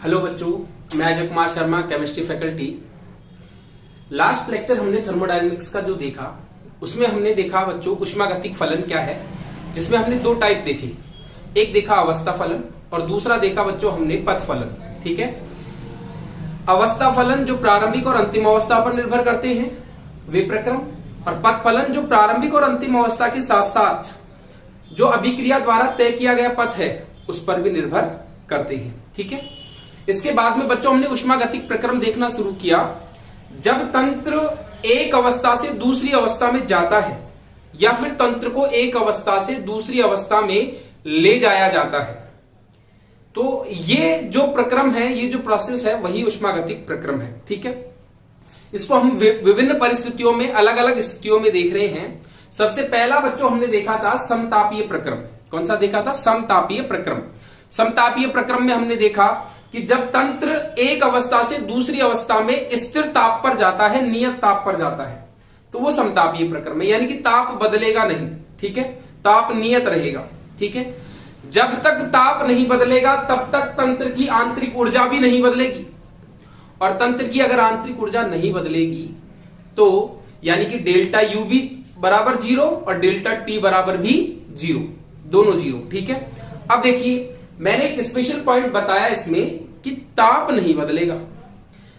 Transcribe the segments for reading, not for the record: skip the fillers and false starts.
Hello बच्चों, मैं Ajay Kumar Sharma, chemistry faculty. Last lecture हमने थर्मोडायनेमिक्स का जो देखा उसमें हमने देखा बच्चों ऊष्मागतिक फलन क्या है, जिसमें हमने दो टाइप देखे। एक देखा अवस्था फलन और दूसरा देखा बच्चों हमने पथ फलन। ठीक है, अवस्था फलन जो प्रारंभिक और अंतिम अवस्था पर निर्भर करते हैं वे प्रक्रम, और पथ फलन जो प्रारंभिक और अंतिम अवस्था के साथ साथ जो अभिक्रिया द्वारा तय किया गया पथ है उस पर भी निर्भर करते हैं। ठीक है, इसके बाद में बच्चों हमने ऊष्मागतिक प्रक्रम देखना शुरू किया जब तंत्र एक अवस्था से दूसरी अवस्था में जाता है या फिर तंत्र को एक अवस्था से दूसरी अवस्था में ले जाया जाता है। तो ये जो प्रक्रम है, ये जो प्रोसेस है वही ऊष्मागतिक प्रक्रम है। ठीक है, इसको हम विभिन्न परिस्थितियों में अलग अलग स्थितियों में देख रहे हैं। सबसे पहला बच्चों हमने देखा था समतापीय प्रक्रम। कौन सा देखा था? समतापीय प्रक्रम। समतापीय प्रक्रम में हमने देखा कि जब तंत्र एक अवस्था से दूसरी अवस्था में स्थिर ताप पर जाता है, नियत ताप पर जाता है, तो वो समतापीय प्रक्रम है, यानी कि ताप बदलेगा नहीं। ठीक है, ताप नियत रहेगा। ठीक है, जब तक ताप नहीं बदलेगा तब तक तंत्र की आंतरिक ऊर्जा भी नहीं बदलेगी, और तंत्र की अगर आंतरिक ऊर्जा नहीं बदलेगी तो यानी कि डेल्टा यू भी बराबर जीरो और डेल्टा टी बराबर भी जीरो, दोनों जीरो। ठीक है, अब देखिए मैंने एक स्पेशल पॉइंट बताया इसमें कि ताप नहीं बदलेगा,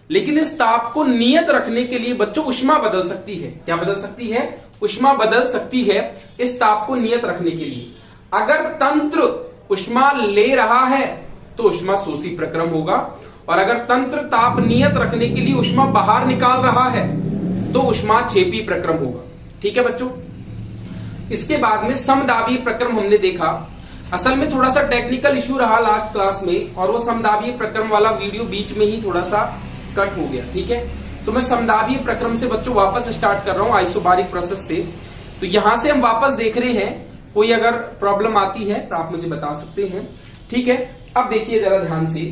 लेकिन इस ताप को नियत रखने के लिए बच्चों ऊष्मा बदल सकती है। क्या बदल सकती है? ऊष्मा बदल सकती है इस ताप को नियत रखने के लिए। अगर तंत्र ऊष्मा ले रहा है तो ऊष्मा शोषी प्रक्रम होगा, और अगर तंत्र ताप नियत रखने के लिए ऊष्मा बाहर निकाल रहा है तो ऊष्मा क्षेपी प्रक्रम होगा। ठीक है बच्चों, इसके बाद में समदाबीय प्रक्रम हमने देखा। असल में थोड़ा सा टेक्निकल इशू रहा लास्ट क्लास में, और वो समदाबीय प्रक्रम वाला वीडियो बीच में ही थोड़ा सा कट हो गया। ठीक है, तो मैं समदाबीय प्रक्रम से बच्चों वापस स्टार्ट कर रहा हूं, आइसोबारिक प्रोसेस से। तो यहां से हम वापस देख रहे हैं, कोई अगर प्रॉब्लम आती है तो आप मुझे बता सकते हैं। ठीक है, अब देखिए जरा ध्यान से,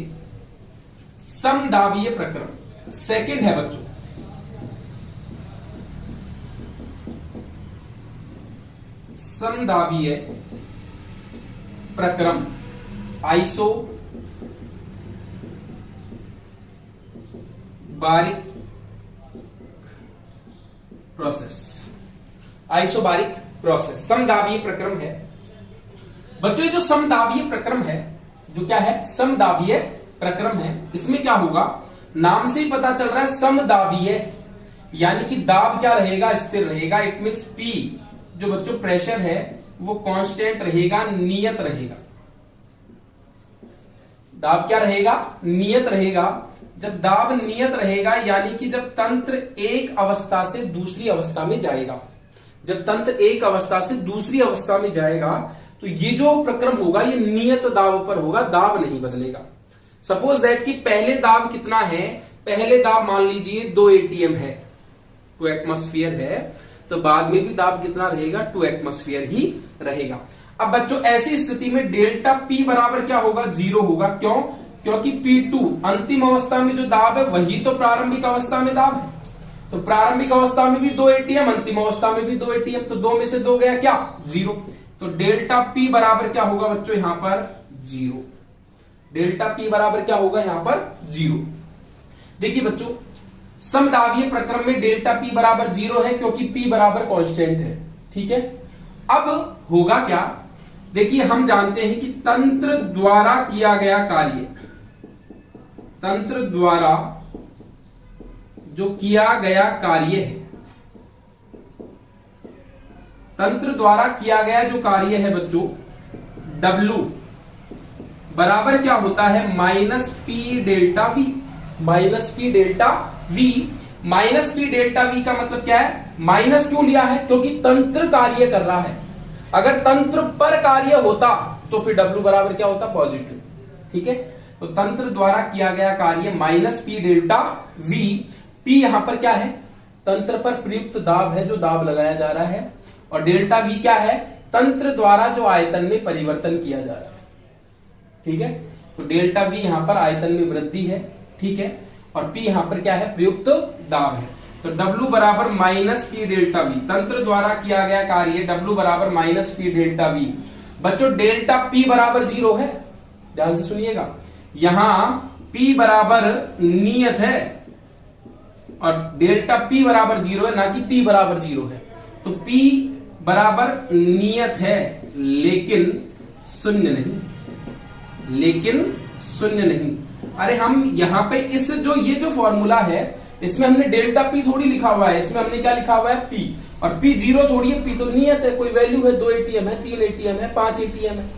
समदाबीय प्रक्रम सेकंड है बच्चों। समदाबीय प्रक्रम आइसो बारिक प्रोसेस, आइसोबारिक प्रोसेस समदाबीय प्रक्रम है बच्चों। ये जो समदाबीय प्रक्रम है, जो क्या है? समदाबीय प्रक्रम है। इसमें क्या होगा, नाम से ही पता चल रहा है समदाबीय, यानी कि दाब क्या रहेगा? स्थिर रहेगा। इट मीन्स पी जो बच्चों प्रेशर है वो कांस्टेंट रहेगा, नियत रहेगा। दाब क्या रहेगा? नियत रहेगा। जब दाब नियत रहेगा यानी कि जब तंत्र एक अवस्था से दूसरी अवस्था में जाएगा, जब तंत्र एक अवस्था से दूसरी अवस्था में जाएगा तो ये जो प्रक्रम होगा ये नियत दाब पर होगा, दाब नहीं बदलेगा। सपोज दैट कि पहले दाब कितना है? पहले दाब मान लीजिए 2 atm है, 2 एटमॉस्फेयर है, तो बाद में भी दाब कितना रहेगा? 2 एटमॉस्फेयर ही रहेगा। अब बच्चों ऐसी स्थिति में डेल्टा पी बराबर क्या होगा? जीरो होगा। क्यों? क्योंकि P2 अंतिम अवस्था में जो दाब है वही तो प्रारंभिक अवस्था में दाब है। तो प्रारंभिक अवस्था में भी 2 atm, अंतिम अवस्था में भी 2 atm, तो 2 में से 2 गया क्या? जीरो। तो डेल्टा पी बराबर क्या होगा बच्चों? यहां पर जीरो। डेल्टा पी बराबर क्या होगा? यहां पर जीरो। देखिए बच्चों, समदाबीय प्रक्रम में डेल्टा पी बराबर जीरो है क्योंकि पी बराबर कांस्टेंट है। ठीक है, अब होगा क्या? देखिए हम जानते हैं कि तंत्र द्वारा किया गया कार्य, तंत्र द्वारा जो किया गया कार्य है, तंत्र द्वारा किया गया जो कार्य है बच्चों, W बराबर क्या होता है? Minus P delta we. Minus P delta we. Minus P delta we का मतलब क्या है? माइनस क्यों लिया है? क्योंकि तंत्र कार्य कर रहा है। अगर तंत्र पर कार्य होता तो फिर W बराबर क्या होता? पॉजिटिव। ठीक है, तो तंत्र द्वारा किया गया कार्य minus P delta we. P यहां पर क्या है? तंत्र पर प्रयुक्त दाब है, जो दाब लगाया जा रहा है, और डेल्टा वी क्या है? तंत्र द्वारा जो आयतन में परिवर्तन किया जा रहा है। ठीक है, तो डेल्टा वी यहां पर आयतन में वृद्धि है। ठीक है, और P यहां पर क्या है? प्रयुक्त दाब है। तो W बराबर माइनस पी डेल्टा वी, तंत्र द्वारा किया गया कार्य W बराबर माइनस पी डेल्टा वी। बच्चों डेल्टा P बराबर जीरो है, ध्यान से सुनिएगा। यहां P बराबर नियत है और डेल्टा P बराबर 0 है, ना कि P बराबर 0 है। तो P बराबर नियत है लेकिन शून्य नहीं, लेकिन शून्य नहीं। अरे हम यहां पे इस ये जो फॉर्मूला है इसमें हमने डेल्टा P थोड़ी लिखा हुआ है, इसमें हमने क्या लिखा हुआ है P, और P 0 थोड़ी है, P तो नियत है, कोई वैल्यू है, 2 एटीएम है, 3 एटीएम है, 5 एटीएम है,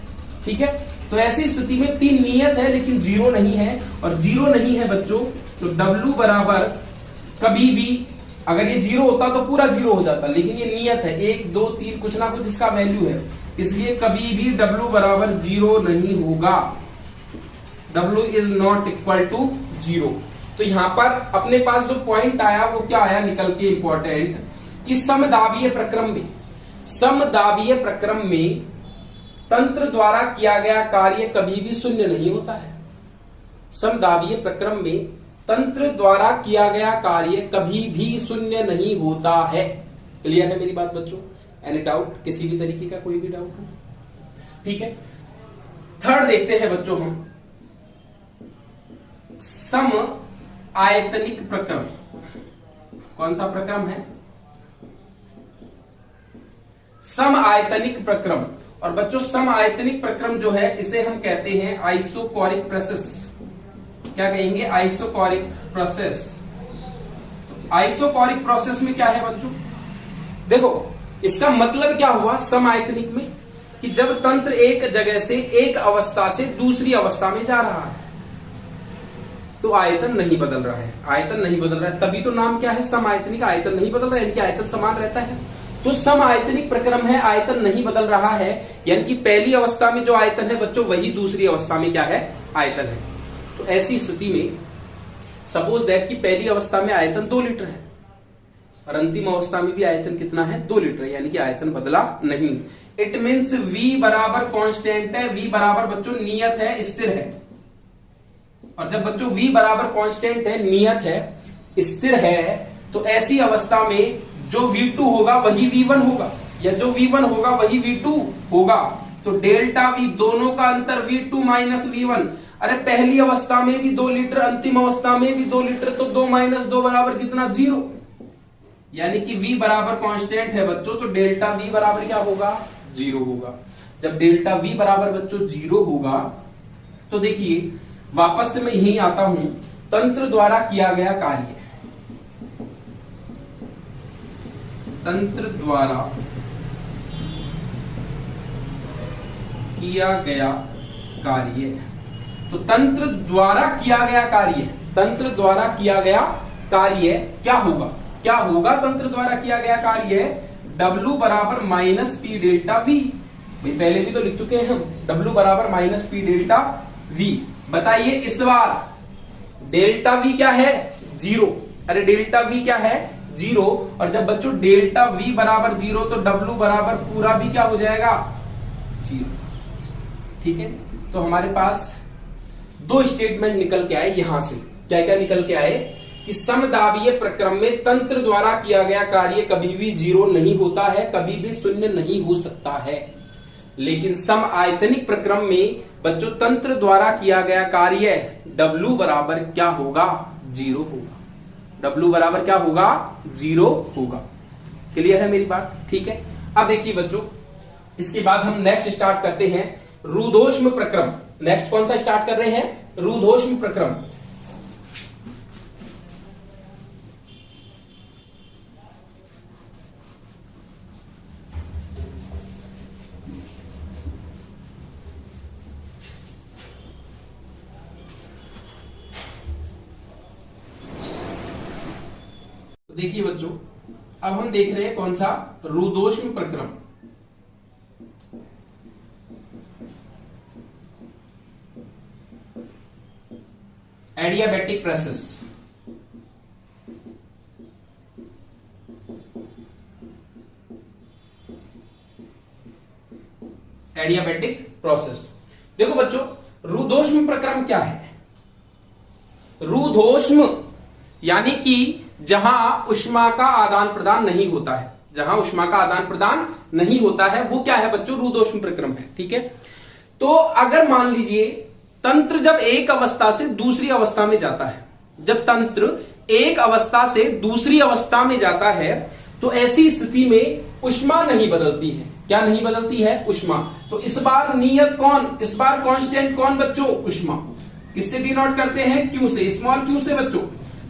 ठीक है। तो ऐसी स्थिति में P नियत है लेकिन 0 नहीं है, और 0 नहीं है बच्चों तो W बराबर कभी भी, अगर ये 0 होता तो पूरा 0 हो जाता, लेकिन ये नियत है, 1 2 3 कुछ ना कुछ इसका वैल्यू है, इसलिए कभी भी W बराबर 0 नहीं होगा। W is not equal to 0। तो यहां पर अपने पास जो पॉइंट आया वो क्या आया निकल के इंपॉर्टेंट, कि समदाबीय प्रक्रम में, समदाबीय प्रक्रम में तंत्र द्वारा किया गया कार्य कभी भी शून्य नहीं होता है। समदाबीय प्रक्रम में तंत्र द्वारा किया गया कार्य कभी भी शून्य नहीं होता है। क्लियर है मेरी बात बच्चों? एनी डाउट, किसी भी तरीके का कोई भी डाउट हो? ठीक है। थर्ड देखते हैं बच्चों हम, सम आयतनिक प्रक्रम। कौन सा प्रक्रम है? सम आयतनिक प्रक्रम। और बच्चों सम आयतनिक प्रक्रम जो है इसे हम कहते हैं आइसोकोरिक प्रोसेस। क्या कहेंगे? Isochoric process. आइसोकोरिक प्रोसेस में क्या है बच्चों? देखो इसका मतलब क्या हुआ सम आयतनिक में, कि जब तंत्र एक जगह से, एक अवस्था से दूसरी अवस्था में जा रहा है तो आयतन नहीं बदल रहा है, आयतन नहीं बदल रहा है, तभी तो नाम क्या है सम आयतनिक। आयतन नहीं बदल रहा है, इनके आयतन समान रहता है, तो सम आयतनिक प्रक्रम है, आयतन नहीं बदल रहा है, यानी कि पहली अवस्था में जो आयतन है बच्चों वही दूसरी अवस्था में क्या है? आयतन है। तो ऐसी स्थिति में सपोज दैट कि पहली अवस्था में आयतन 2 लीटर है और अंतिम अवस्था में भी आयतन कितना है? 2 लीटर, यानी कि आयतन बदला नहीं। इट मीन्स V बराबर कांस्टेंट है, V बराबर बच्चों नियत है, स्थिर है। और जब बच्चों V बराबर कांस्टेंट है, नियत है, स्थिर है, तो ऐसी अवस्था में जो V2 होगा वही V1 होगा, या जो V1 होगा वही V2 होगा। तो डेल्टा V, दोनों का अंतर V2 माइनस V1। अरे पहली अवस्था में भी 2 लीटर, अंतिम अवस्था में भी 2 लीटर, तो 2 माइनस 2 बराबर कितना? 0। यानी कि V बराबर कांस्टेंट है बच्चों, तो डेल्टा V बराबर क्या होगा? 0 होगा। जब डेल्टा V बराबर बच्चों 0 होगा तो देखिए वापस से मैं यही आता हूं, तंत्र द्वारा किया गया कार्य, तंत्र द्वारा किया गया कार्य, तो तंत्र द्वारा किया गया कार्य, तंत्र द्वारा किया गया कार्य क्या होगा? क्या होगा तंत्र द्वारा किया गया कार्य? W बराबर माइनस P डेल्टा V। पहले भी तो लिख चुके हैं हम, W बराबर माइनस P डेल्टा V। बताइए इस बार डेल्टा V क्या है? 0। अरे डेल्टा V क्या है? 0। और जब बच्चों डेल्टा V बराबर 0 तो W बराबर पूरा भी क्या हो जाएगा? 0। ठीक है। तो हमारे पास 2 स्टेटमेंट निकल के आए यहां से। क्या क्या निकल के आए? कि समदाबीय प्रक्रम में तंत्र द्वारा किया गया कार्य कभी भी 0 नहीं होता है, कभी भी शून्य नहीं हो सकता है। लेकिन सम आयतनिक प्रक्रम में बच्चों तंत्र द्वारा किया गया कार्य W बराबर क्या होगा? 0 होगा। W बराबर क्या होगा? 0 होगा। क्लियर है मेरी बात? ठीक है। अब देखिए बच्चों, इसके बाद हम नेक्स्ट स्टार्ट करते हैं रुद्धोष्म प्रक्रम। नेक्स्ट कौन सा स्टार्ट कर रहे हैं? रुद्धोष्म प्रक्रम। देखिए बच्चों, अब हम देख रहे हैं कौन सा? रुद्धोष्म प्रक्रम। Adiabatic process. Adiabatic process. देखो बच्चों, रुद्धोष्म प्रक्रम क्या है? रुद्धोष्म यानी कि जहां ऊष्मा का आदान प्रदान नहीं होता है, जहां ऊष्मा का आदान प्रदान नहीं होता है वो क्या है बच्चों? रुद्धोष्म प्रक्रम है। ठीक है। तो अगर मान लीजिए तंत्र जब एक अवस्था से दूसरी अवस्था में जाता है, जब तंत्र एक अवस्था से दूसरी अवस्था में जाता है तो ऐसी स्थिति में ऊष्मा नहीं बदलती है। क्या नहीं बदलती है? ऊष्मा। तो इस बार नियत कौन, इस बार कांस्टेंट कौन बच्चों? ऊष्मा। किससे डिनोट करते हैं? क्यू से, स्मॉल क्यू से बच्चों।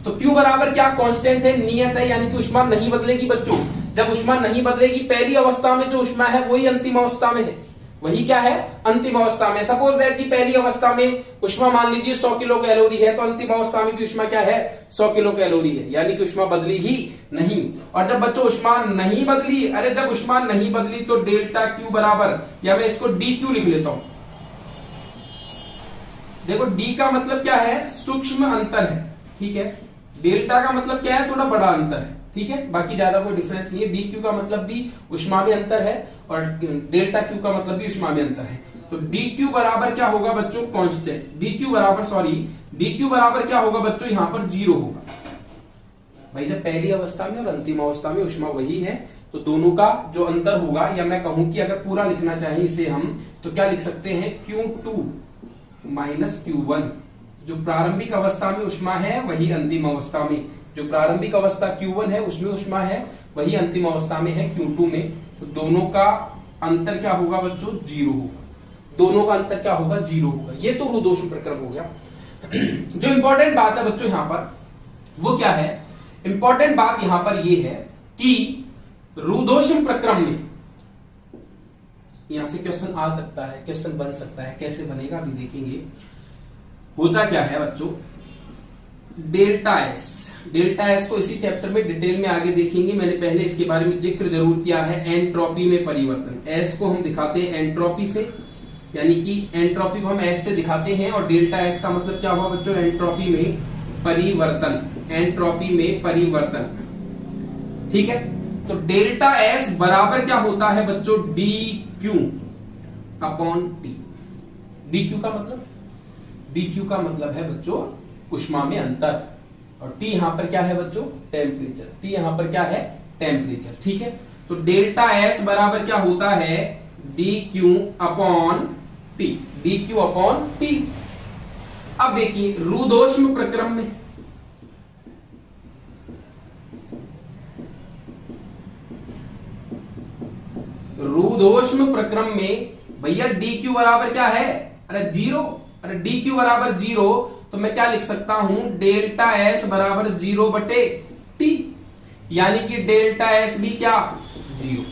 तो क्यू बराबर क्या? कांस्टेंट है, नियत है, यानी कि ऊष्मा नहीं बदलेगी बच्चों। जब ऊष्मा नहीं बदलेगी, पहली अवस्था में जो ऊष्मा है वही अंतिम अवस्था में है, वही क्या है? अंतिम अवस्था में। सपोज दैट कि पहली अवस्था में ऊष्मा मान लीजिए 100 किलो कैलोरी है, तो अंतिम अवस्था में भी ऊष्मा क्या है? 100 किलो कैलोरी है, यानी कि ऊष्मा बदली ही नहीं। और जब बच्चों ऊष्मा नहीं बदली, अरे जब ऊष्मा नहीं बदली तो डेल्टा क्यू बराबर, या मैं इसको डी क्यू लिख लेता हूं। देखो डी का मतलब क्या है? सूक्ष्म अंतर है, ठीक है। डेल्टा का मतलब क्या है? थोड़ा बड़ा अंतर है, ठीक है। बाकी ज्यादा कोई डिफरेंस नहीं है। डी क्यू का मतलब भी ऊष्मा में अंतर है और डेल्टा क्यू का मतलब भी ऊष्मा में अंतर है। तो डी क्यू बराबर क्या होगा बच्चों? कांस्टेंट। डी क्यू बराबर क्या होगा बच्चों? यहां पर 0 होगा। भाई जब पहली अवस्था में और अंतिम अवस्था में ऊष्मा वही है, तो दोनों का जो अंतर होगा, या मैं कहूं कि अगर पूरा लिखना चाहें इसे हम, तो क्या लिख सकते हैं? Q2 minus Q1। जो प्रारंभिक अवस्था में ऊष्मा है वही अंतिम अवस्था में, जो प्रारंभिक अवस्था Q1 है उसमें ऊष्मा है, वही अंतिम अवस्था में है Q2 में। तो दोनों का अंतर क्या होगा बच्चों? 0 होगा। दोनों का अंतर क्या होगा? 0 होगा। ये तो रुद्धोष्म प्रक्रम हो गया। जो इंपॉर्टेंट बात है बच्चों यहां पर, वो क्या है? इंपॉर्टेंट बात यहां पर यह है कि रुद्धोष्म प्रक्रम में, यहां से क्वेश्चन आ सकता है, क्वेश्चन बन सकता है, कैसे बनेगा अभी देखेंगे। होता क्या है बच्चों? डेल्टा एस को इसी चैप्टर में डिटेल में आगे देखेंगे। मैंने पहले इसके बारे में जिक्र जरूर किया है। एंट्रोपी में परिवर्तन, एस को हम दिखाते हैं एंट्रोपी से, यानी कि एंट्रोपी को हम एस से दिखाते हैं, और डेल्टा एस का मतलब क्या हुआ बच्चों? एंट्रोपी में परिवर्तन, एंट्रोपी में परिवर्तन, ठीक है। तो डेल्टा एस बराबर क्या होता है बच्चों? D Q upon T. D Q का मतलब है बच्चों ऊष्मा में अंतर, और टी यहां पर क्या है बच्चों? टेम्परेचर। टी यहां पर क्या है? टेम्परेचर, ठीक है। तो डेल्टा एस बराबर क्या होता है? D Q upon T, D Q upon T. अब देखिए रुद्धोष्म प्रक्रम में, रुद्धोष्म प्रक्रम में भैया डी क्यू बराबर क्या है? अरे 0। अरे डी क्यू बराबर 0, तो मैं क्या लिख सकता हूं? डेल्टा एस बराबर 0 बटे टी, यानी कि डेल्टा एस भी क्या? 0।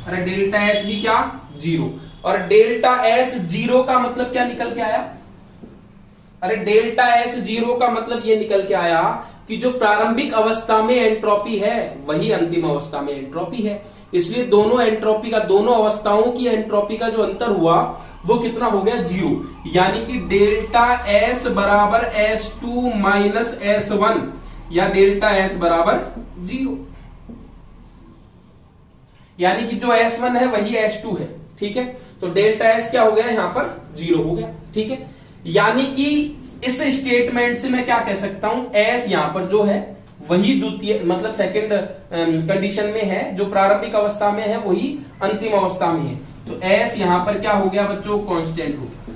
अरे डेल्टा एस भी क्या? 0। और डेल्टा एस 0 का मतलब क्या निकल के आया? अरे डेल्टा एस 0 का मतलब ये निकल के आया कि जो प्रारंभिक अवस्था में एंट्रोपी है वही अंतिम अवस्था में एंट्रोपी है। इसलिए दोनों एंट्रोपी का, दोनों अवस्थाओं की एंट्रोपी का जो अंतर हुआ वो कितना हो गया? 0। यानी कि डेल्टा एस बराबर S2 माइनस S1, या डेल्टा एस बराबर 0, यानी कि जो S1 है वही S2 है, ठीक है। तो डेल्टा एस क्या हो गया? यहां पर 0 हो गया, ठीक है। यानी कि इस स्टेटमेंट से मैं क्या कह सकता हूं? एस यहां पर जो है वही द्वितीय, मतलब सेकंड कंडीशन में है, जो प्रारंभिक अवस्था में है वही अंतिम अवस्था में है। तो एस यहां पर क्या हो गया बच्चों? कांस्टेंट हो गया।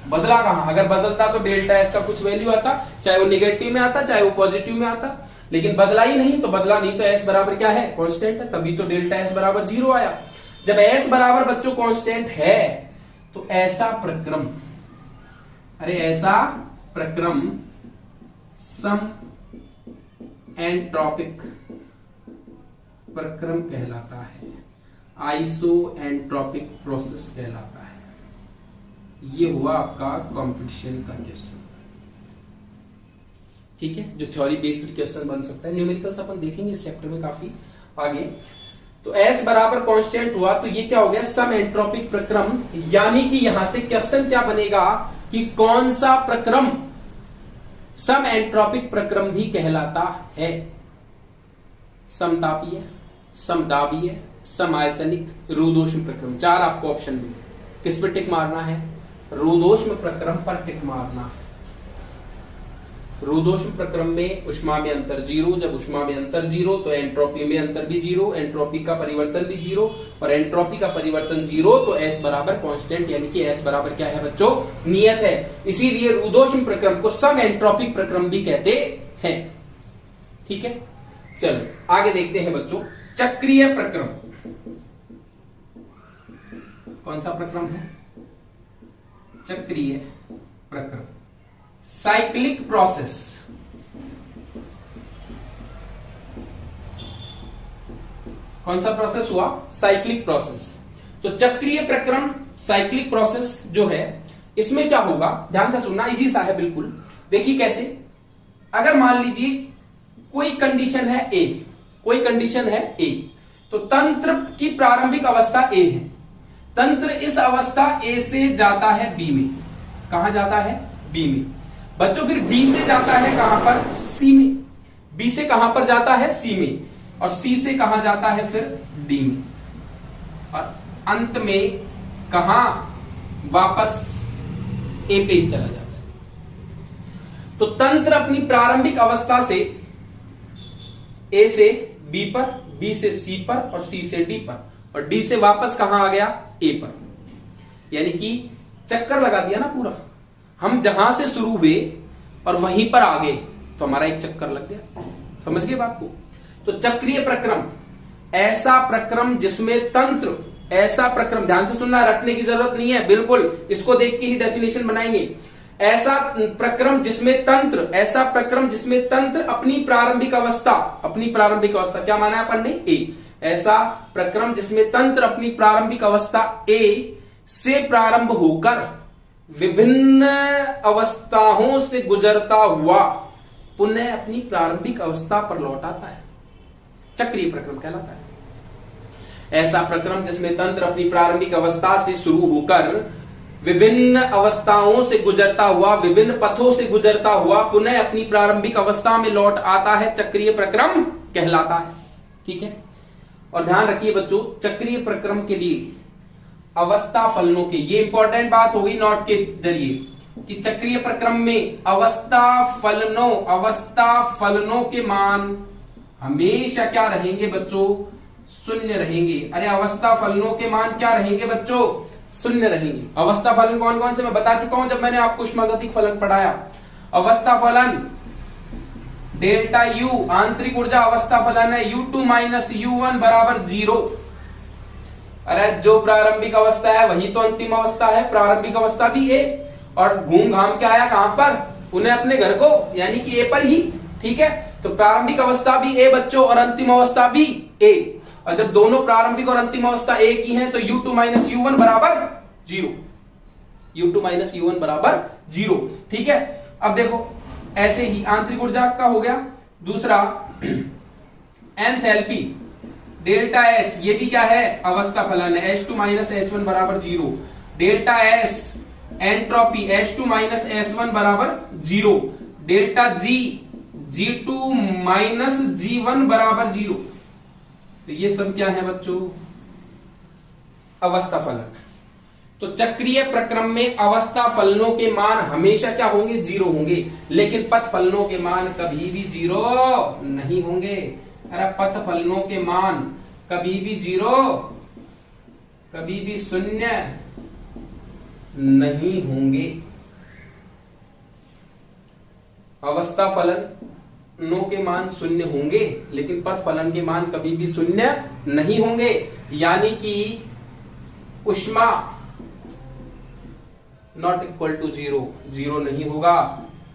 बदला कहां? अगर बदलता तो डेल्टा एस का कुछ वैल्यू आता, चाहे वो निगेटिव में आता चाहे वो पॉजिटिव में आता, लेकिन बदला ही नहीं। तो बदला नहीं तो एस बराबर क्या है? कांस्टेंट है, तभी तो डेल्टा एस बराबर 0 आया। जब एस बराबर बच्चों कांस्टेंट है तो ऐसा प्रक्रम, अरे ऐसा प्रक्रम सम एंट्रोपिक प्रक्रम कहलाता है, आइसो एंट्रोपिक प्रोसेस कहलाता है। ये हुआ आपका कंपटीशन का क्वेश्चन, ठीक है, जो थ्योरी बेस्ड क्वेश्चन बन सकता है। न्यूमेरिकल्स अपन देखेंगे इस चैप्टर में काफी आगे। तो S बराबर कांस्टेंट हुआ, तो ये क्या हो गया? सम एंट्रोपिक प्रक्रम। यानी कि यहां से क्वेश्चन क्या बनेगा कि कौन सा प्रक्रम सम एंट्रोपिक प्रक्रम भी कहलाता है? समतापीय, समदाबीय, समायतनिक, रुद्धोष्म प्रक्रम। 4 आपको ऑप्शन मिले, किस पे टिक मारना है? रुद्धोष्म प्रक्रम पर टिक मारना है। रुद्धोष्म प्रक्रम में उष्मा में अंतर जीरो, जब उष्मा में अंतर जीरो तो एंट्रोपी में अंतर भी जीरो, एंट्रोपी का परिवर्तन भी जीरो, और एंट्रोपी का परिवर्तन जीरो तो S बराबर कांस्टेंट, यानी कि S बराबर क्या है बच्चों, नियत है। इसीलिए रुद्धोष्म प्रक्रम को सम एंट्रोपिक प्रक्रम भी कहते हैं। ठीक है, चलो आगे देखते हैं बच्चों चक्रीय प्रक्रम। कौन सा प्रक्रम है? चक्रीय प्रक्रम, साइक्लिक प्रोसेस। कौन सा प्रोसेस हुआ? Cyclic process. तो चक्रीय प्रक्रम साइक्लिक प्रोसेस जो है, इसमें क्या होगा, ध्यान से सुनना, इजी सा है बिल्कुल। देखिए कैसे, अगर मान लीजिए कोई कंडीशन है ए, कोई कंडीशन है ए, तो तंत्र की प्रारंभिक अवस्था ए है, तंत्र इस अवस्था ए से जाता है बी में। कहां जाता है? बी में। बच्चों फिर बी से जाता है कहां पर? सी में। बी से कहां पर जाता है? सी में। और सी से कहां जाता है फिर? डी में। और अंत में कहां? वापस ए पे ही चला जाता है। तो तंत्र अपनी प्रारंभिक अवस्था से ए से बी पर, बी से सी पर और सी से डी पर, और डी से वापस कहां आ गया? ए पर। यानी कि चक्कर लगा दिया ना पूरा। हम जहां से शुरू हुए और वहीं पर आ गए तो हमारा एक चक्कर लग गया। समझ गए बात को? तो चक्रीय प्रक्रम ऐसा प्रक्रम जिसमें तंत्र, ऐसा प्रक्रम, ध्यान से सुनना, रटने की जरूरत नहीं है, बिल्कुल इसको देख के ही डेफिनेशन बनाएंगे। ऐसा प्रक्रम जिसमें तंत्र, ऐसा प्रक्रम जिसमें तंत्र अपनी प्रारंभिक अवस्था, अपनी प्रारंभिक अवस्था क्या माना है अपन ने? ए। ऐसा प्रक्रम जिसमें तंत्र अपनी प्रारंभिक अवस्था ए से प्रारंभ होकर विभिन्न अवस्थाओं से गुजरता हुआ पुनः अपनी प्रारंभिक अवस्था पर लौट आता है, चक्रीय प्रक्रम कहलाता है। ऐसा प्रक्रम जिसमें तंत्र अपनी प्रारंभिक अवस्था से शुरू होकर विभिन्न अवस्थाओं से गुजरता हुआ, विभिन्न पथों से गुजरता हुआ पुनः अपनी प्रारंभिक अवस्था में लौट आता है, चक्रीय प्रक्रम कहलाता है। ठीक है, और ध्यान रखिए बच्चों, चक्रीय प्रक्रम के लिए अवस्था फलनों के, ये इंपॉर्टेंट बात होगी नोट के जरिए, कि चक्रीय प्रक्रम में अवस्था फलनों के मान हमेशा क्या रहेंगे बच्चों? शून्य रहेंगे। अरे अवस्था फलनों के मान क्या रहेंगे बच्चों? शून्य रहेंगे। अवस्था फलन कौन कौन से मैं बता चुका हूं जब मैंने आपको ऊष्मागतिक फलन पढ़ाया। अवस्था फलन डेल्टा यू आंतरिक ऊर्जा अवस्था फलन है, U2 माइनस U1 बराबर 0। अरे जो प्रारंभिक अवस्था है वही तो अंतिम अवस्था है, प्रारंभिक अवस्था भी ए, और घूम घाम के आया कहां पर? उन्हें अपने घर को, यानी कि ए पर ही। ठीक है, तो प्रारंभिक अवस्था भी ए बच्चों और अंतिम अवस्था भी ए, और जब दोनों प्रारंभिक और अंतिम अवस्था ए की हैं तो U2 माइनस U1 बराबर 0, U2 माइनस U1 बराबर 0। ठीक है, अब देखो ऐसे ही आंतरिक ऊर्जा का हो गया। दूसरा एंथैल्पी डेल्टा एच, ये भी क्या है? अवस्था फलन है, H2 माइनस H1 बराबर 0। Delta S entropy, H2 minus S1 बराबर 0। Delta G G2 minus G1 बराबर 0। तो ये सब क्या है बच्चों? अवस्था फलन। तो चक्रीय प्रक्रम में अवस्था फलनों के मान हमेशा क्या होंगे? 0 होंगे, लेकिन पथ फलनों के मान कभी भी 0 नहीं होंगे। अरे पथ फलनों के मान कभी भी 0, कभी भी शून्य नहीं होंगे। अवस्था फलनों के मान शून्य होंगे, लेकिन पथ फलन के मान कभी भी शून्य नहीं होंगे। यानी कि ऊष्मा नॉट इक्वल टू 0, 0 नहीं होगा।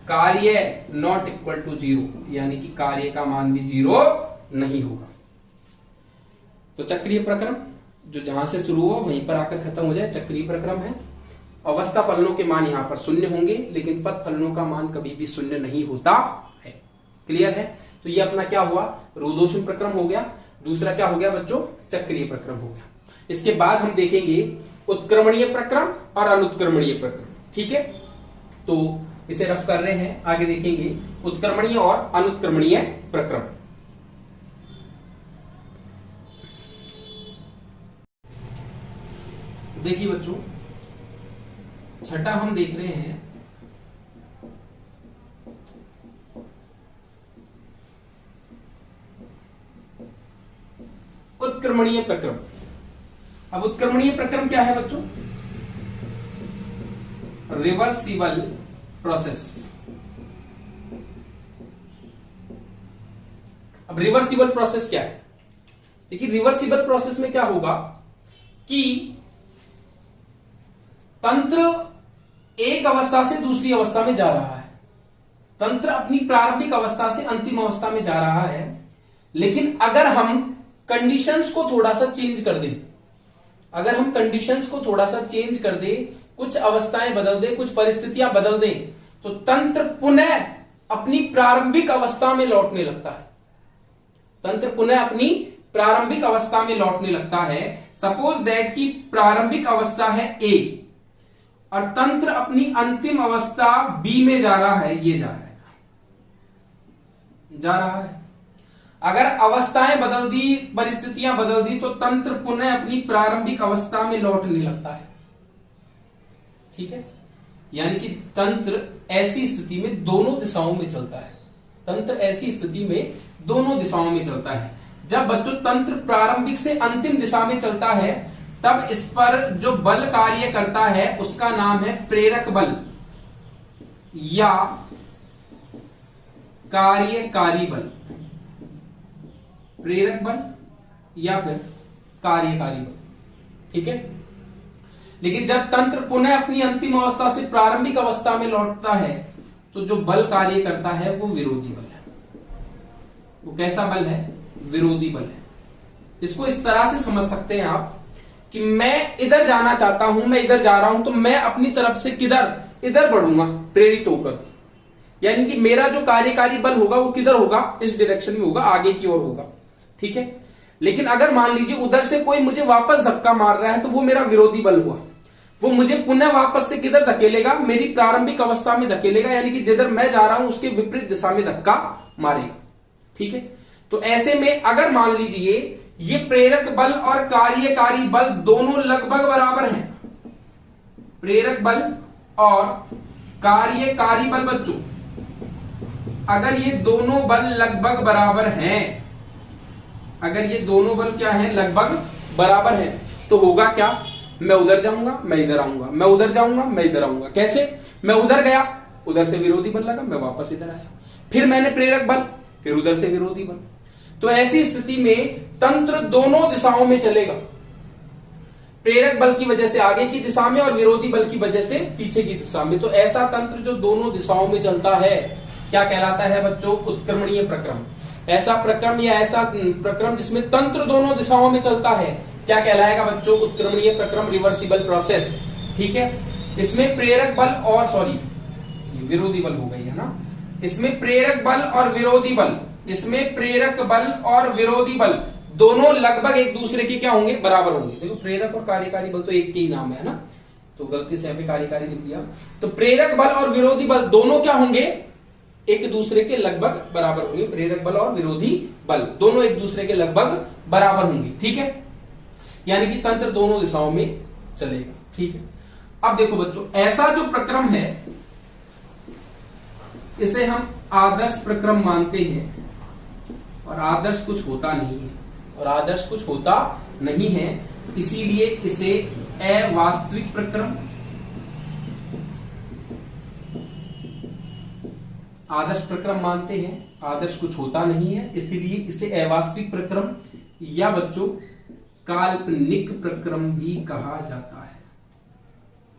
कार्य नॉट इक्वल टू 0, यानी कि कार्य का मान भी 0 नहीं होगा। तो चक्रीय प्रक्रम जो जहां से शुरू हो वहीं पर आकर खत्म हो जाए, चक्रीय प्रक्रम है। अवस्था फलनों के मान यहां पर शून्य होंगे, लेकिन पथ फलनों का मान कभी भी शून्य नहीं होता है। क्लियर है? तो ये अपना क्या हुआ? रुद्धोष्म प्रक्रम हो गया। दूसरा क्या हो गया बच्चों? चक्रीय प्रक्रम हो गया। इसके बाद हम देखेंगे उत्क्रमणीय प्रक्रम और अनुत्क्रमणीय प्रक्रम। ठीक है, तो इसे रफ कर रहे हैं, आगे देखेंगे उत्क्रमणीय और अनुत्क्रमणीय प्रक्रम। देखिए बच्चों, छठा हम देख रहे हैं उत्क्रमणीय प्रक्रम। अब उत्क्रमणीय प्रक्रम क्या है बच्चों? Reversible process. अब रिवर्सिबल प्रोसेस क्या है? देखिए रिवर्सिबल प्रोसेस में क्या होगा कि तंत्र एक अवस्था से दूसरी अवस्था में जा रहा है। तंत्र अपनी प्रारंभिक अवस्था से अंतिम अवस्था में जा रहा है, लेकिन अगर हम कंडीशंस को थोड़ा सा चेंज कर दें, अगर हम कंडीशंस को थोड़ा सा चेंज कर दें, कुछ अवस्थाएं बदल दें, कुछ परिस्थितियां बदल दें, तो तंत्र पुनः अपनी प्रारंभिक अवस्था में लौटने लगता है। तंत्र पुनः अपनी प्रारंभिक अवस्था में लौटने लगता है। सपोज दैट की प्रारंभिक अवस्था है ए और तंत्र अपनी अंतिम अवस्था बी में जा रहा है, ये जा रहा है। अगर अवस्थाएं बदल दी, परिस्थितियां बदल दी, तो तंत्र पुनः अपनी प्रारंभिक अवस्था में लौटने लगता है। ठीक है, यानी कि तंत्र ऐसी स्थिति में दोनों दिशाओं में चलता है। तंत्र ऐसी स्थिति में दोनों दिशाओं में चलता है। जब बच्चों तंत्र प्रारंभिक से अंतिम दिशा में चलता है, तब इस पर जो बल कार्य करता है उसका नाम है प्रेरक बल या कार्यकारी बल। प्रेरक बल या फिर कार्यकारी बल। ठीक है, लेकिन जब तंत्र पुनः अपनी अंतिम अवस्था से प्रारंभिक अवस्था में लौटता है, तो जो बल कार्य करता है वो विरोधी बल है। वो कैसा बल है? विरोधी बल है। इसको इस तरह से समझ सकते हैं आप कि मैं इधर जाना चाहता हूं, मैं इधर जा रहा हूं, तो मैं अपनी तरफ से किधर? इधर बढ़ूंगा प्रेरित होकर। यानी कि मेरा जो कार्यकारी बल होगा वो किधर होगा? इस डायरेक्शन में होगा, आगे की ओर होगा। ठीक है, लेकिन अगर मान लीजिए उधर से कोई मुझे वापस धक्का मार रहा है, तो वो मेरा विरोधी बल हुआ। वो मुझे पुनः वापस से किधर धकेलेगा? मेरी प्रारंभिक अवस्था में धकेलेगा, यानी कि जिधर मैं जा रहा हूं उसके विपरीत दिशा में धक्का मारेगा। ठीक है, तो ऐसे में अगर मान लीजिए ये प्रेरक बल और कार्यकारी बल दोनों लगभग बराबर हैं, प्रेरक बल और कार्यकारी बल बच्चों, अगर ये दोनों बल लगभग बराबर हैं, अगर ये दोनों बल क्या है? लगभग बराबर है, तो होगा क्या? मैं उधर जाऊंगा, मैं इधर आऊंगा, मैं उधर जाऊंगा, मैं इधर आऊंगा। कैसे? मैं उधर गया, उधर से विरोधी बल लगा, मैं वापस इधर आया, फिर मैंने प्रेरक बल, फिर उधर से विरोधी बल। तो ऐसी स्थिति में तंत्र दोनों दिशाओं में चलेगा, प्रेरक बल की वजह से आगे की दिशा में और विरोधी बल की वजह से पीछे की दिशा में। तो ऐसा तंत्र जो दोनों दिशाओं में चलता है क्या कहलाता है बच्चों? उत्क्रमणीय प्रक्रम। ऐसा प्रक्रम या ऐसा प्रक्रम जिसमें तंत्र दोनों दिशाओं में चलता है क्या कहलाएगा बच्चों? उत्क्रमणीय प्रक्रम, रिवर्सिबल प्रोसेस। ठीक है, इसमें प्रेरक बल और विरोधी बल हो गई है ना। इसमें प्रेरक बल और विरोधी बल, इसमें प्रेरक बल और विरोधी बल दोनों लगभग एक दूसरे के क्या होंगे? बराबर होंगे। देखो प्रेरक और कार्यकारी बल तो एक के ही नाम है ना, तो गलती से यहाँ पे कार्यकारी लिख दिया। तो प्रेरक बल और विरोधी बल दोनों क्या होंगे? एक दूसरे के लगभग बराबर होंगे। प्रेरक बल और विरोधी बल दोनों एक दूसरे के लगभग बराबर होंगे। ठीक है, यानी कि तंत्र दोनों दिशाओं में चलेगा। ठीक है, अब देखो बच्चों, ऐसा जो प्रक्रम है इसे हम आदर्श प्रक्रम मानते हैं, और आदर्श कुछ होता नहीं है, और आदर्श कुछ होता नहीं है, इसीलिए इसे अवास्तविक प्रक्रम, आदर्श प्रक्रम मानते हैं। आदर्श कुछ होता नहीं है, इसीलिए इसे अवास्तविक प्रक्रम या बच्चों काल्पनिक प्रक्रम भी कहा जाता है।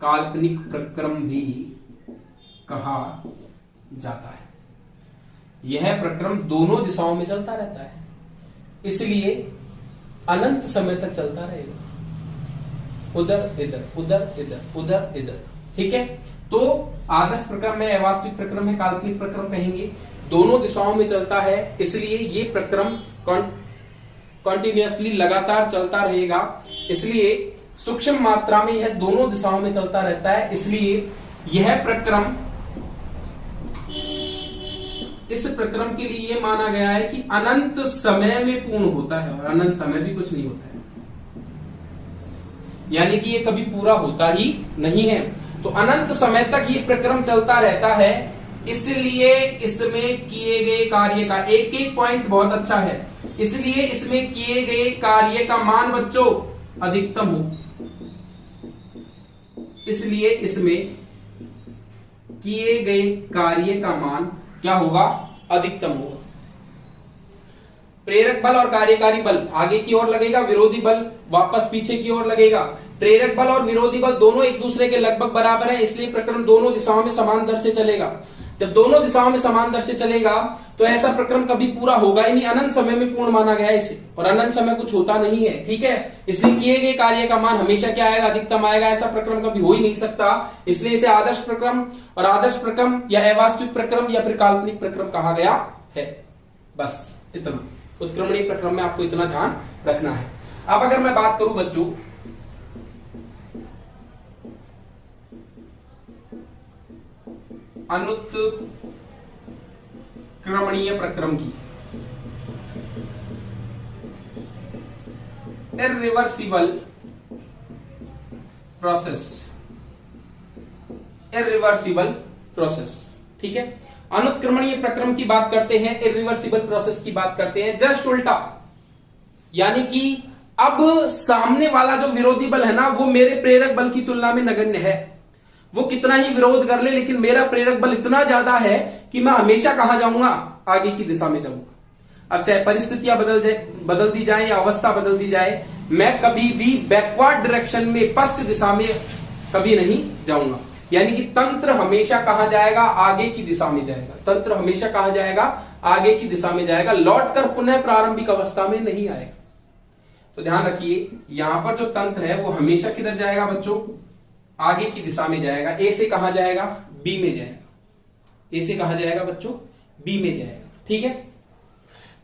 काल्पनिक प्रक्रम भी कहा जाता है। यह प्रक्रम दोनों दिशाओं में चलता रहता है, इसलिए अनंत समय तक चलता रहेगा, उधर इधर, उधर इधर, उधर इधर। ठीक है, तो आदर्श प्रक्रम है, अवास्तविक प्रक्रम है, काल्पनिक प्रक्रम कहेंगे, दोनों दिशाओं में चलता है, इसलिए ये प्रक्रम कॉन्टिन्यूअसली लगातार चलता रहेगा। इसलिए सूक्ष्म मात्रा में यह दोनों दिशाओं में चलता रहता है, इसलिए यह प्रक्रम, इस प्रक्रम के लिए यह माना गया है कि अनंत समय में पूर्ण होता है, और अनंत समय भी कुछ नहीं होता है, यानी कि यह कभी पूरा होता ही नहीं है। तो अनंत समय तक ये प्रक्रम चलता रहता है, इसलिए इसमें किए गए कार्य का एक एक पॉइंट बहुत अच्छा है, इसलिए इसमें किए गए कार्य का मान बच्चों अधिकतम हो, इसलिए इसमें किए गए कार्य का मान क्या होगा, अधिकतम होगा। प्रेरक बल और कार्यकारी बल आगे की ओर लगेगा, विरोधी बल वापस पीछे की ओर लगेगा। प्रेरक बल और विरोधी बल दोनों एक दूसरे के लगभग बराबर है, इसलिए प्रक्रम दोनों दिशाओं में समान दर से चलेगा। जब दोनों दिशाओं में समान दर से चलेगा तो ऐसा प्रक्रम कभी पूरा होगा ही नहीं, अनंत समय में पूर्ण माना गया है इसे, और अनंत समय कुछ होता नहीं है, ठीक है। इसलिए किए गए कार्य का मान हमेशा क्या आएगा, अधिकतम आएगा, ऐसा प्रक्रम कभी हो ही नहीं सकता। इसलिए इसे आदर्श प्रक्रम और आदर्श प्रक्रम या अवास्तविक प्रक्रम या फिर काल्पनिक प्रक्रम कहा गया है। बस इतना, उत्क्रमणीय प्रक्रम में आपको इतना ध्यान रखना है। अब अगर मैं बात करूं बच्चों अनुत्क्रमणीय प्रक्रम की, इररिवर्सिबल प्रोसेस, इररिवर्सिबल प्रोसेस, ठीक है। अनुत्क्रमणीय प्रक्रम की बात करते हैं, इररिवर्सिबल प्रोसेस की बात करते हैं, जस्ट उल्टा। यानी कि अब सामने वाला जो विरोधी बल है ना, वो मेरे प्रेरक बल की तुलना में नगण्य है। वो कितना ही विरोध कर ले, लेकिन मेरा प्रेरक बल इतना ज्यादा है कि मैं हमेशा कहां जाऊंगा, आगे की दिशा में जाऊंगा। अब चाहे परिस्थितियां बदल दी जाए या अवस्था बदल दी जाए, मैं कभी भी बैकवर्ड डायरेक्शन में, पश्चिम दिशा में कभी नहीं जाऊंगा। यानी कि तंत्र हमेशा कहां जाएगा, आगे की दिशा में जाएगा। तंत्र हमेशा कहां जाएगा, आगे की दिशा में जाएगा, लौटकर पुनः प्रारंभिक अवस्था में नहीं आएगा। तो ध्यान रखिए, यहां पर जो तंत्र है वो हमेशा किधर जाएगा बच्चों, आगे की दिशा में जाएगा। ए से कहां जाएगा, बी में जाएगा। ए से कहां जाएगा बच्चों, बी में जाएगा, ठीक है।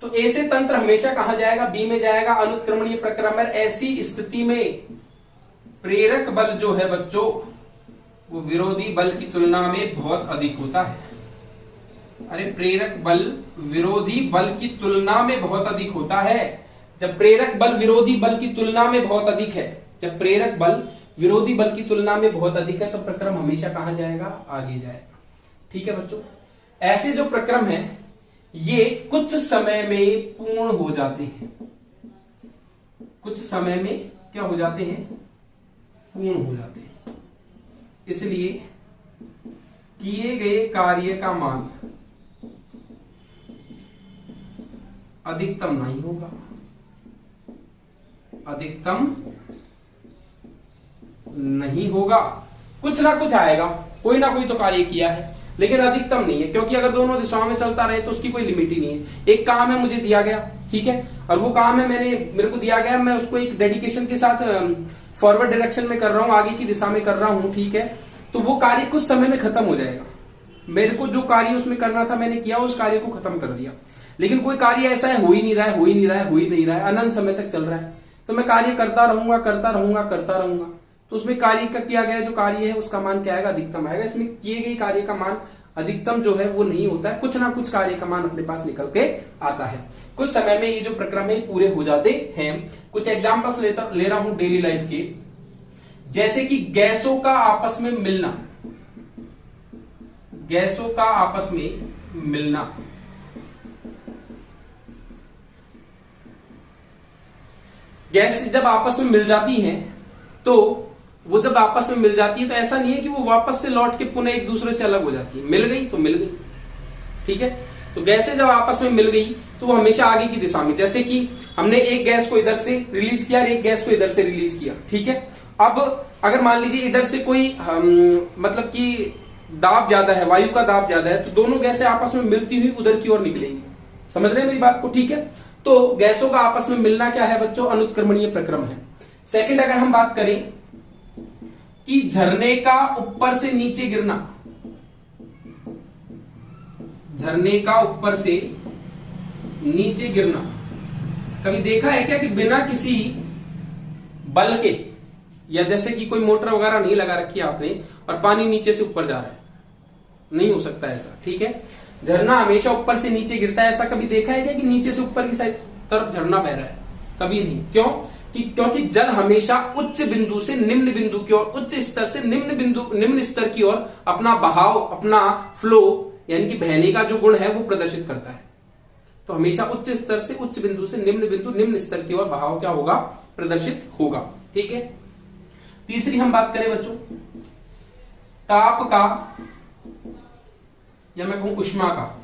तो ए से तंत्र हमेशा कहां जाएगा, बी में जाएगा। अनुत्क्रमणीय प्रक्रम में ऐसी स्थिति में प्रेरक बल जो है बच्चों वो विरोधी बल की तुलना में बहुत अधिक होता है। अरे प्रेरक बल विरोधी बल की तुलना में बहुत अधिक होता है। जब प्रेरक बल विरोधी बल की तुलना में बहुत अधिक है, जब प्रेरक बल विरोधी बल की तुलना में बहुत अधिक है, तो प्रक्रम हमेशा कहां जाएगा, आगे जाएगा, ठीक है बच्चों। ऐसे जो प्रक्रम है ये कुछ समय में पूर्ण हो जाते हैं, कुछ समय में क्या हो जाते हैं, पूर्ण हो जाते हैं। इसलिए किए गए कार्य का मान अधिकतम नहीं होगा, अधिकतम नहीं होगा। कुछ ना कुछ आएगा, कोई ना कोई तो कार्य किया है, लेकिन अधिकतम नहीं है, क्योंकि अगर दोनों दिशाओं में चलता रहे तो उसकी कोई लिमिट ही नहीं है। एक काम है मुझे दिया गया, ठीक है, और वो काम है मेरे को दिया गया, मैं उसको एक डेडिकेशन के साथ फॉरवर्ड डायरेक्शन में कर रहा हूं, आगे की दिशा में कर रहा हूं, ठीक है। तो वो कार्य कुछ समय में खत्म हो जाएगा। मेरे को जो कार्य उसमें करना था मैंने किया, उस कार्य को खत्म कर दिया। लेकिन कोई कार्य ऐसा है हो ही नहीं रहा है, हो ही नहीं रहा है, हो ही नहीं रहा है, अनंत समय तक चल रहा है, तो मैं कार्य करता रहूंगा, करता रहूंगा, करता रहूंगा। तो उसमें कार्य का किया गया जो कार्य है उसका मान क्या आएगा, अधिकतम आएगा। इसमें किए गए कार्य का मान अधिकतम जो है वो नहीं होता है, कुछ ना कुछ कार्य का मान अपने पास निकल के आता है। कुछ समय में ये जो प्रक्रम है पूरे हो जाते हैं। कुछ एग्जांपल्स ले रहा हूं डेली लाइफ के, जैसे कि गैसों का आपस में मिलना, गैसों का आपस में मिलना। गैस जब आपस में मिल जाती हैं तो वो जब आपस में मिल जाती है तो ऐसा नहीं है कि वो वापस से लौट के पुनः एक दूसरे से अलग हो जाती है। मिल गई तो मिल गई, ठीक है। तो गैसें जब आपस में मिल गई तो वो हमेशा आगे की दिशा में, जैसे कि हमने एक गैस को इधर से रिलीज किया और एक गैस को इधर से रिलीज किया, ठीक है। अब अगर मान लीजिए इधर से कोई मतलब कि दाब ज्यादा है, वायु का दाब ज्यादा है, तो दोनों गैसें आपस में मिलती हुई उधर की ओर निकलेंगी। समझ रहे हैं मेरी बात को, ठीक है। तो गैसों का आपस में मिलना क्या है बच्चों, अनुत्क्रमणीय प्रक्रम है। सेकंड, अगर हम बात करें कि झरने का ऊपर से नीचे गिरना, झरने का ऊपर से नीचे गिरना, कभी देखा है क्या कि बिना किसी बल के, या जैसे कि कोई मोटर वगैरह नहीं लगा रखी आपने और पानी नीचे से ऊपर जा रहा है, नहीं हो सकता ऐसा, ठीक है। झरना हमेशा ऊपर से नीचे गिरता है। ऐसा कभी देखा है क्या कि नीचे से ऊपर की साइड तरफ झरना बह रहा है, कभी नहीं। क्यों? क्योंकि जल हमेशा उच्च बिंदु से निम्न बिंदु की ओर, उच्च स्तर से निम्न स्तर की ओर अपना बहाव, अपना फ्लो यानी कि बहने का जो गुण है वो प्रदर्शित करता है। तो हमेशा उच्च स्तर से उच्च बिंदु से निम्न बिंदु निम्न स्तर की ओर बहाव क्या होगा, प्रदर्शित होगा। ठीक है। तीसरी हम बात करें बच्चों ताप का, या मैं कहूं ऊष्मा का,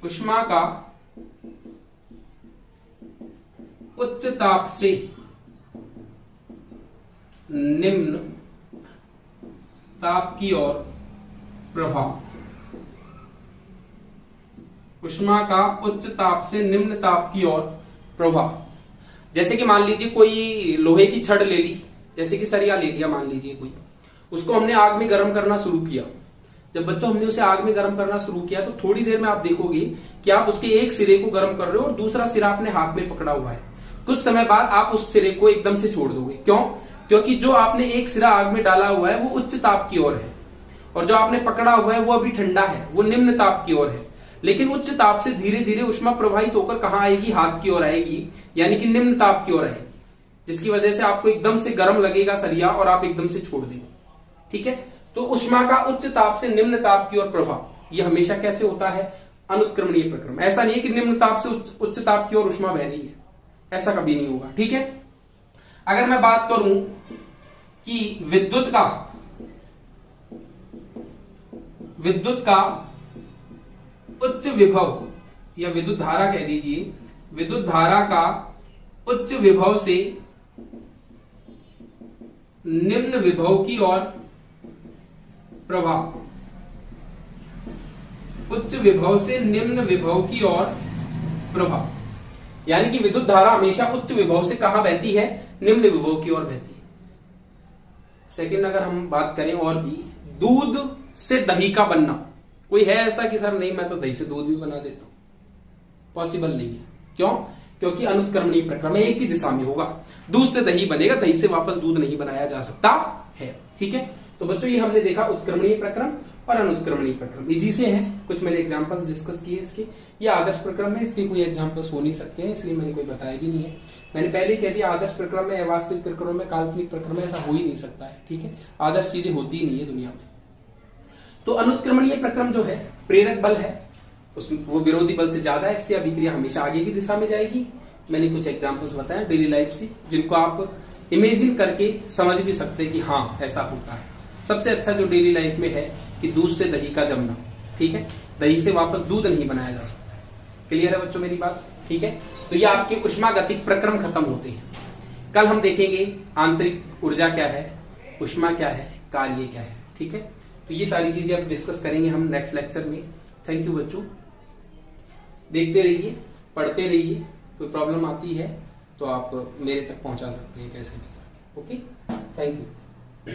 ऊष्मा का उच्च ताप से निम्न ताप की ओर प्रभाव। ऊष्मा का उच्च ताप से निम्न ताप की ओर प्रभाव। जैसे कि मान लीजिए कोई लोहे की छड़ ले ली, जैसे कि सरिया ले लिया मान लीजिए कोई, उसको हमने आग में गर्म करना शुरू किया। जब बच्चों हमने उसे आग में गर्म करना शुरू किया तो थोड़ी देर में आप देखोगे कि आप उसके एक सिरे को गर्म कर रहे हो और दूसरा सिरा अपने हाथ में पकड़ा हुआ है। कुछ समय बाद आप उस सिरे को एकदम से छोड़ दोगे। क्यों? क्योंकि जो आपने एक सिरा आग में डाला हुआ है वो उच्च ताप की ओर है और जो आपने पकड़ा हुआ है वो अभी ठंडा है, वो निम्न ताप की ओर है। लेकिन उच्च ताप से धीरे धीरे ऊष्मा प्रवाहित होकर कहां आएगी, हाथ की ओर आएगी, यानी कि निम्न ताप की ओर आएगी, जिसकी वजह से आपको एकदम से गर्म लगेगा सरिया और आप एकदम से छोड़ देंगे। ठीक है। तो ऊष्मा का उच्च ताप से निम्न ताप की ओर प्रभाव, यह हमेशा कैसे होता है, अनुत्क्रमणीय प्रक्रम। ऐसा नहीं है कि निम्न ताप से उच्च ताप की ओर ऊष्मा बह रही है, ऐसा कभी नहीं होगा। ठीक है। अगर मैं बात करूं कि विद्युत का उच्च विभव, या विद्युत धारा कह दीजिए, विद्युत धारा का उच्च विभव से निम्न विभव की ओर प्रभाव, उच्च विभव से निम्न विभव की ओर प्रभाव, यानी कि विद्युत धारा हमेशा उच्च विभव से कहां बहती है, निम्न विभव की ओर बहती है। सेकंड, अगर हम बात करें और भी, दूध से दही का बनना। कोई है ऐसा कि सर नहीं मैं तो दही से दूध भी बना देता हूं, पॉसिबल नहीं है। क्यों? क्योंकि अनुत्क्रमणीय प्रक्रम है, एक ही दिशा में होगा। दूध से दही बनेगा, दही से वापस दूध नहीं बनाया जा सकता है। ठीक है। तो बच्चों ये हमने देखा उत्क्रमणीय प्रक्रम और अनुत्क्रमणीय प्रक्रम, इजी से है। कुछ मैंने एग्जांपल्स डिस्कस किए इसके। ये आदर्श प्रक्रम है, इसके कोई एग्जांपल्स हो नहीं सकते हैं, इसलिए मैंने कोई बताया भी नहीं है। मैंने पहले कह दिया आदर्श प्रक्रम में, अवास्तविक प्रक्रम में, काल्पनिक प्रक्रम में ऐसा हो ही नहीं सकता है। ठीक है। आदर्श चीजें होती ही नहीं है दुनिया में। तो अनुत्क्रमणीय प्रक्रम जो है, प्रेरक बल है उसमें वो विरोधी बल से ज्यादा है, इसलिए अभिक्रिया हमेशा आगे की दिशा में जाएगी। मैंने कुछ एग्जांपल्स बताए डेली लाइफ से, जिनको आप इमेजिन करके समझ भी सकते हैं कि हाँ ऐसा होता है। सबसे अच्छा जो डेली लाइफ में है कि दूध से दही का जमना। ठीक है। दही से वापस दूध नहीं बनाया जा सकता। क्लियर है बच्चों मेरी बात? ठीक है। तो ये आपके ऊष्मागतिक प्रक्रम खत्म होते हैं। कल हम देखेंगे आंतरिक ऊर्जा क्या है, ऊष्मा क्या है, कार्य क्या है। ठीक है। तो ये सारी चीजें अब डिस्कस करेंगे हम नेक्स्ट लेक्चर में। थैंक यू बच्चों, देखते रहिए, पढ़ते रहिए। कोई प्रॉब्लम आती है तो आप मेरे तक पहुंचा सकते हैं कैसे भी। Okay, thank you.